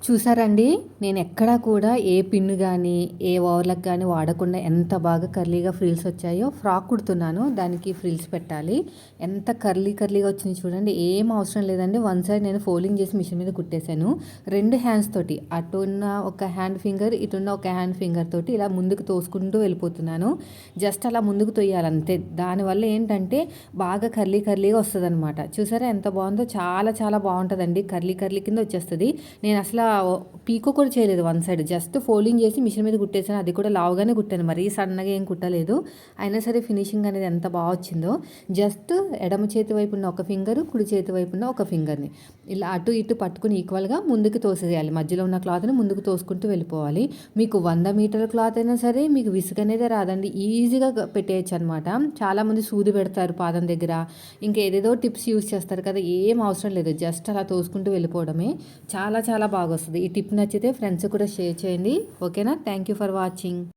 చూసారండి, నేను ఎక్కడా కూడా ఏ పిన్ గానీ, ఏ ఓవర్‌లాక్ గానీ వాడకుండా ఎంత బాగా కర్లీగా ఫ్రిల్స్ వచ్చాయో. ఫ్రాక్ కుడుతున్నాను. దానికి ఫ్రిల్స్ పెట్టాలి. ఎంత కర్లీగా వచ్చింది చూడండి. ఏం అవసరం లేదండి. వన్ సైడ్ నేను ఫోల్డింగ్ చేసి మిషన్ మీద కుట్టేశాను. 2 హ్యాండ్స్ తోటి అటున్న ఒక హ్యాండ్ ఫింగర్, ఇటున్న ఒక హ్యాండ్ ఫింగర్ తోటి ఇలా ముందుకు తోసుకుంటూ వెళ్ళిపోతున్నాను. జస్ట్ అలా ముందుకు తొయ్యాలి అంతే. దానివల్ల ఏంటంటే బాగా కర్లీగా వస్తదనమాట. చూసారా ఎంత బాగుందో? చాలా బాగుంటదండి. కర్లీ కింద వచ్చేస్తది. నేను అసల పీకో కూడా చేయలేదు. వన్ సైడ్ జస్ట్ ఫోల్డింగ్ చేసి మిషన్ మీద కుట్టేసాను. అది కూడా లావుగానే కుట్టాను. మరీ సన్నగా ఏం కుట్టలేదు. అయినా సరే ఫినిషింగ్ అనేది ఎంత బాగా వచ్చిందో. జస్ట్ ఎడమ చేతి వైపు ఉన్న ఒక ఫింగర్, కుడి చేతి వైపు ఉన్న ఒక ఫింగర్ని ఇలా అటు ఇటు పట్టుకుని ఈక్వల్గా ముందుకు తోసేయాలి. మధ్యలో ఉన్న క్లాత్ని ముందుకు తోసుకుంటూ వెళ్ళిపోవాలి. మీకు 100 మీటర్ల క్లాత్ అయినా సరే మీకు విసుగు అనేది రాదండి. ఈజీగా పెట్టేయచ్చు అనమాట. చాలామంది సూది పెడతారు పాదం దగ్గర, ఇంకేదేదో టిప్స్ యూస్ చేస్తారు కదా. ఏం అవసరం లేదు. జస్ట్ అలా తోసుకుంటూ వెళ్ళిపోవడమే. చాలా బాగా వస్తుంది. ఈ టిప్ నచ్చితే ఫ్రెండ్స్ కూడా షేర్ చేయండి. ఓకేనా? Thank you for watching.